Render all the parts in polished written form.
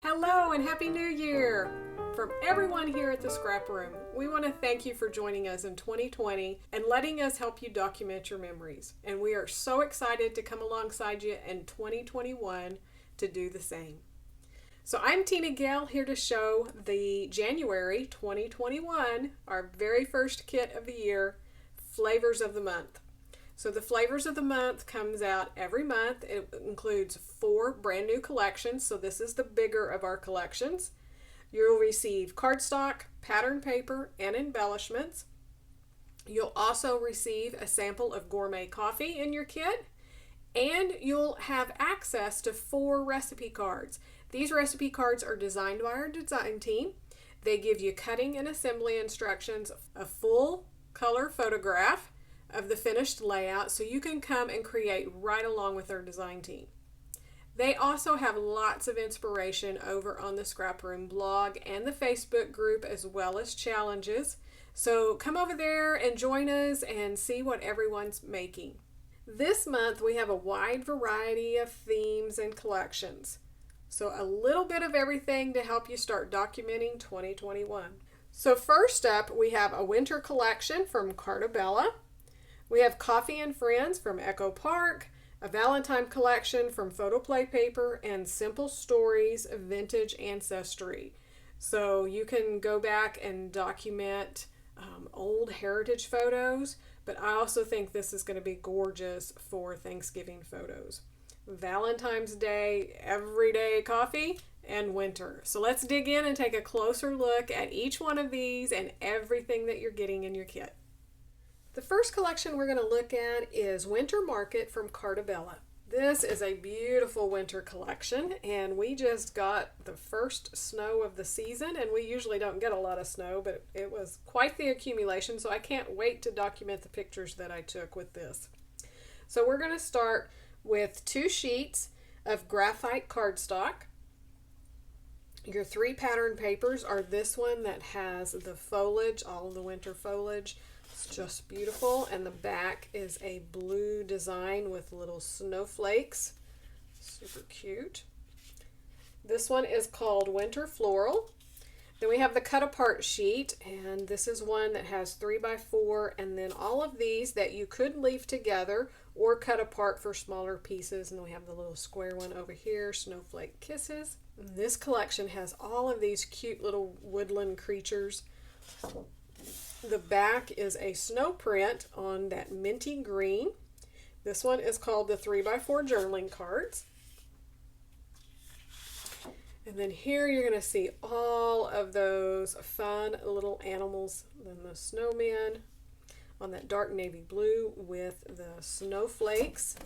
Hello and Happy New Year! From everyone here at the Scrap Room, we want to thank you for joining us in 2020 and letting us help you document your memories. And we are so excited to come alongside you in 2021 to do the same. So I'm Tina Gale here to show the January 2021, our very first kit of the year, Flavors of the Month. So the Flavors of the Month comes out every month. It includes 4 brand new collections, so this is the bigger of our collections. You'll receive cardstock, pattern paper, and embellishments. You'll also receive a sample of gourmet coffee in your kit, and you'll have access to 4 recipe cards. These recipe cards are designed by our design team. They give you cutting and assembly instructions, a full color photograph of the finished layout, so you can come and create right along with our design team. They also have lots of inspiration over on the Scrap Room blog and the Facebook group, as well as challenges. So come over there and join us and see what everyone's making. This month we have a wide variety of themes and collections. So a little bit of everything to help you start documenting 2021. So first up, we have a winter collection from Cartabella. We have Coffee and Friends from Echo Park, a Valentine collection from Photoplay Paper, and Simple Stories Vintage Ancestry. So you can go back and document old heritage photos, but I also think this is going to be gorgeous for Thanksgiving photos. Valentine's Day, everyday coffee, and winter. So let's dig in and take a closer look at each one of these and everything that you're getting in your kit. The first collection we're going to look at is Winter Market from Cartabella. This is a beautiful winter collection, and we just got the first snow of the season, and we usually don't get a lot of snow, but it was quite the accumulation, so I can't wait to document the pictures that I took with this. So we're going to start with 2 sheets of graphite cardstock. Your 3 pattern papers are this one that has the foliage, all of the winter foliage. It's just beautiful, and the back is a blue design with little snowflakes. Super cute. This one is called Winter Floral. Then we have the cut apart sheet, and this is one that has 3x4, and then all of these that you could leave together or cut apart for smaller pieces. And then we have the little square one over here, Snowflake Kisses. And this collection has all of these cute little woodland creatures. The back is a snow print on that minty green. This one is called the 3x4 journaling cards. And then here you're going to see all of those fun little animals. Then the snowman on that dark navy blue with the snowflakes.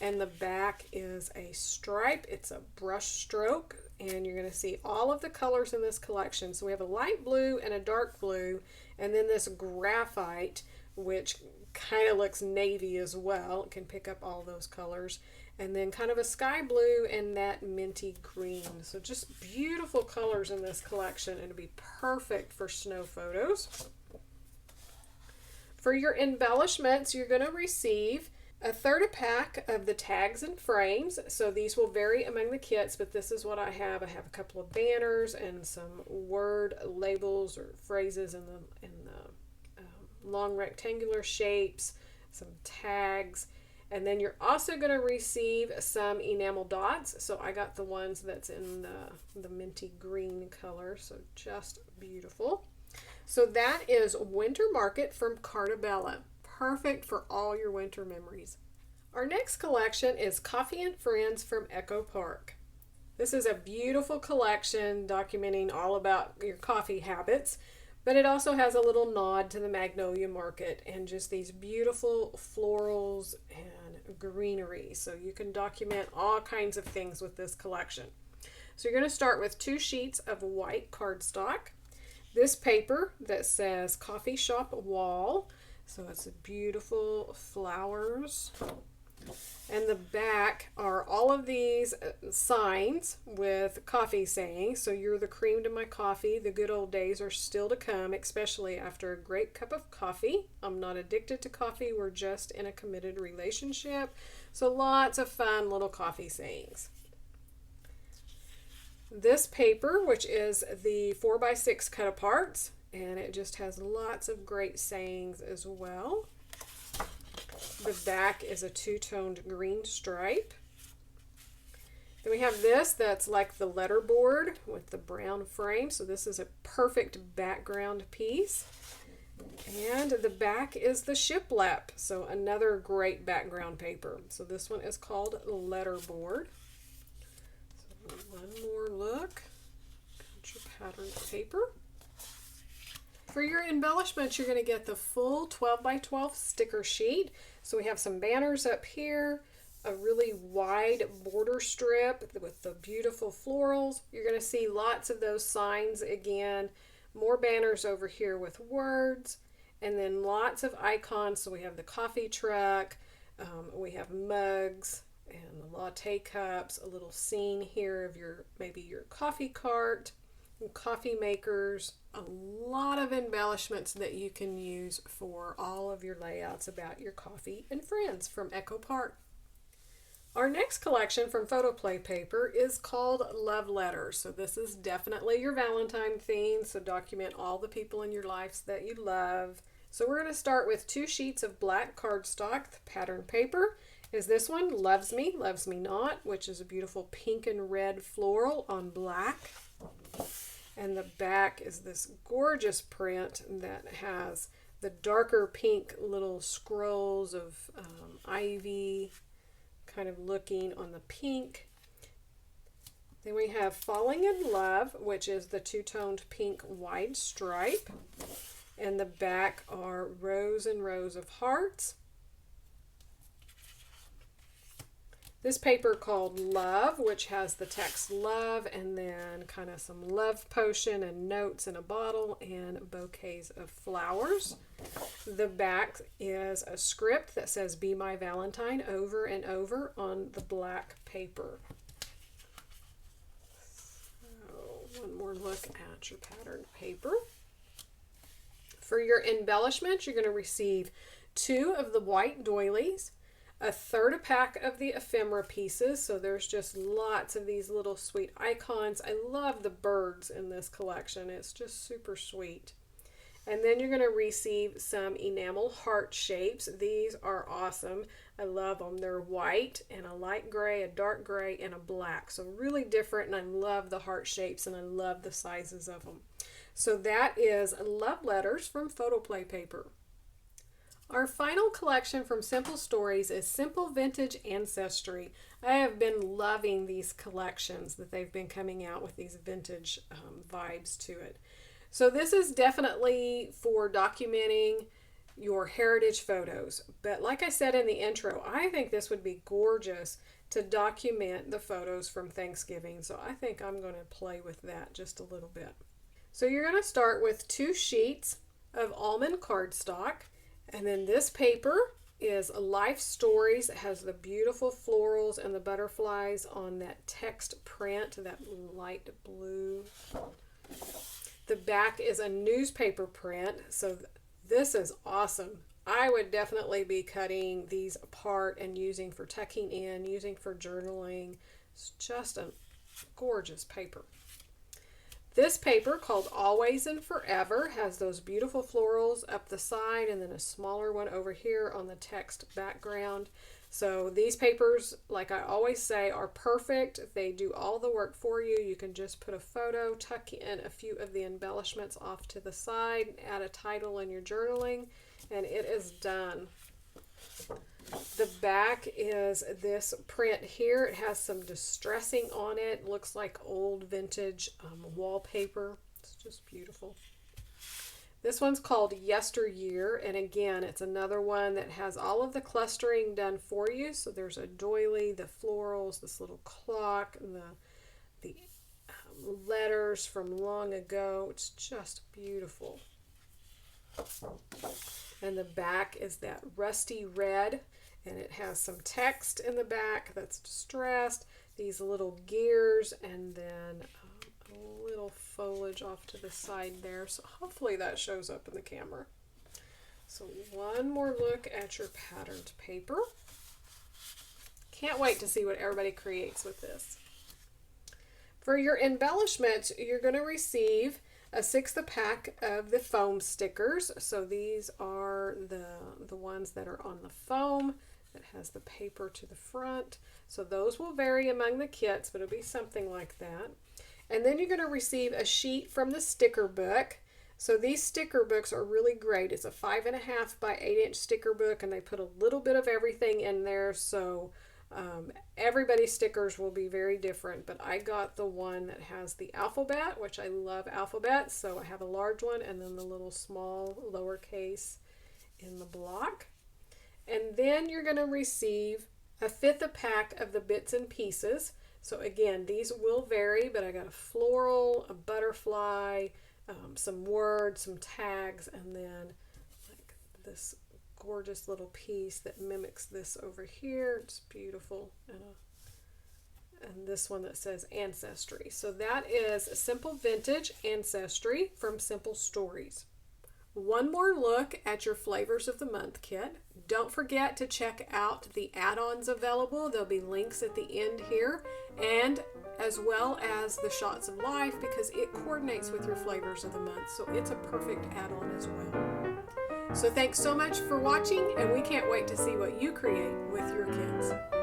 And the back is a stripe. It's a brush stroke. And you're going to see all of the colors in this collection. So we have a light blue and a dark blue. And then this graphite, which kind of looks navy as well. It can pick up all those colors. And then kind of a sky blue and that minty green. So just beautiful colors in this collection, and it'll be perfect for snow photos. For your embellishments, you're going to receive a third a pack of the tags and frames. So these will vary among the kits, but this is what I have. I have a couple of banners and some word labels or phrases in the long rectangular shapes, some tags. And then you're also going to receive some enamel dots. So I got the ones that's in the minty green color. So just beautiful. So that is Winter Market from Cartabella. Perfect for all your winter memories. Our next collection is Coffee and Friends from Echo Park. This is a beautiful collection documenting all about your coffee habits, but it also has a little nod to the Magnolia Market and just these beautiful florals and greenery. So you can document all kinds of things with this collection. So you're going to start with 2 sheets of white cardstock. This paper that says Coffee Shop Wall. So it's beautiful flowers. And the back are all of these signs with coffee sayings. So you're the cream to my coffee. The good old days are still to come, especially after a great cup of coffee. I'm not addicted to coffee. We're just in a committed relationship. So lots of fun little coffee sayings. This paper, which is the 4x6 cut aparts, and it just has lots of great sayings as well. The back is a two-toned green stripe. Then we have this that's like the letterboard with the brown frame. So this is a perfect background piece. And the back is the shiplap. So another great background paper. So this one is called letterboard. So one more look at your patterned paper. For your embellishments, you're going to get the full 12 by 12 sticker sheet. So we have some banners up here, a really wide border strip with the beautiful florals. You're going to see lots of those signs again, more banners over here with words, and then lots of icons. So we have the coffee truck, we have mugs and the latte cups, a little scene here of maybe your coffee cart, coffee makers, a lot of embellishments that you can use for all of your layouts about your coffee and friends from Echo Park. Our next collection from Photoplay Paper is called Love Letters. So this is definitely your Valentine theme, so document all the people in your lives that you love. So we're going to start with 2 sheets of black cardstock. The pattern paper is this one, Loves Me Not, which is a beautiful pink and red floral on black. And the back is this gorgeous print that has the darker pink little scrolls of ivy kind of looking on the pink. Then we have Falling in Love, which is the two-toned pink wide stripe. And the back are rows and rows of hearts. This paper called Love, which has the text love and then kind of some love potion and notes in a bottle and bouquets of flowers. The back is a script that says Be My Valentine over and over on the black paper. So one more look at your patterned paper. For your embellishment, you're going to receive 2 of the white doilies, a third a pack of the ephemera pieces, so there's just lots of these little sweet icons. I love the birds in this collection. It's just super sweet. And then you're going to receive some enamel heart shapes. These are awesome. I love them. They're white and a light gray, a dark gray, and a black. So really different, and I love the heart shapes and I love the sizes of them. So that is Love Letters from Photoplay Paper. Our final collection from Simple Stories is Simple Vintage Ancestry. I have been loving these collections that they've been coming out with, these vintage vibes to it. So this is definitely for documenting your heritage photos. But like I said in the intro, I think this would be gorgeous to document the photos from Thanksgiving. So I think I'm going to play with that just a little bit. So you're going to start with 2 sheets of almond cardstock. And then this paper is Life Stories. It has the beautiful florals and the butterflies on that text print, that light blue. The back is a newspaper print. So this is awesome. I would definitely be cutting these apart and using for tucking in, using for journaling. It's just a gorgeous paper. This paper, called Always and Forever, has those beautiful florals up the side and then a smaller one over here on the text background. So these papers, like I always say, are perfect. They do all the work for you. You can just put a photo, tuck in a few of the embellishments off to the side, add a title in your journaling, and it is done. The back is this print here. It has some distressing on it. Looks like old vintage wallpaper. It's just beautiful. This one's called Yesteryear, and again, it's another one that has all of the clustering done for you. So there's a doily, the florals, this little clock, and the letters from long ago. It's just beautiful. And the back is that rusty red, and it has some text in the back that's distressed, these little gears, and then a little foliage off to the side there. So hopefully that shows up in the camera. So one more look at your patterned paper. Can't wait to see what everybody creates with this. For your embellishments, you're going to receive a sixth a pack of the foam stickers. So these are the ones that are on the foam that has the paper to the front. So those will vary among the kits, but it'll be something like that. And then you're going to receive a sheet from the sticker book. So these sticker books are really great. It's a 5.5 by 8-inch sticker book, and they put a little bit of everything in there. So everybody's stickers will be very different, but I got the one that has the alphabet, which I love alphabet. So I have a large one and then the little small lowercase in the block. And then you're going to receive a fifth a pack of the bits and pieces. So again, these will vary, but I got a floral, a butterfly, some words, some tags, and then like this gorgeous little piece that mimics this over here. It's beautiful. And this one that says Ancestry. So that is a Simple Vintage Ancestry from Simple Stories. One more look at your Flavors of the Month kit. Don't forget to check out the add-ons available. There'll be links at the end here, and as well as the Shots of Life, because it coordinates with your Flavors of the Month. So it's a perfect add-on as well. So thanks so much for watching, and we can't wait to see what you create with your kids.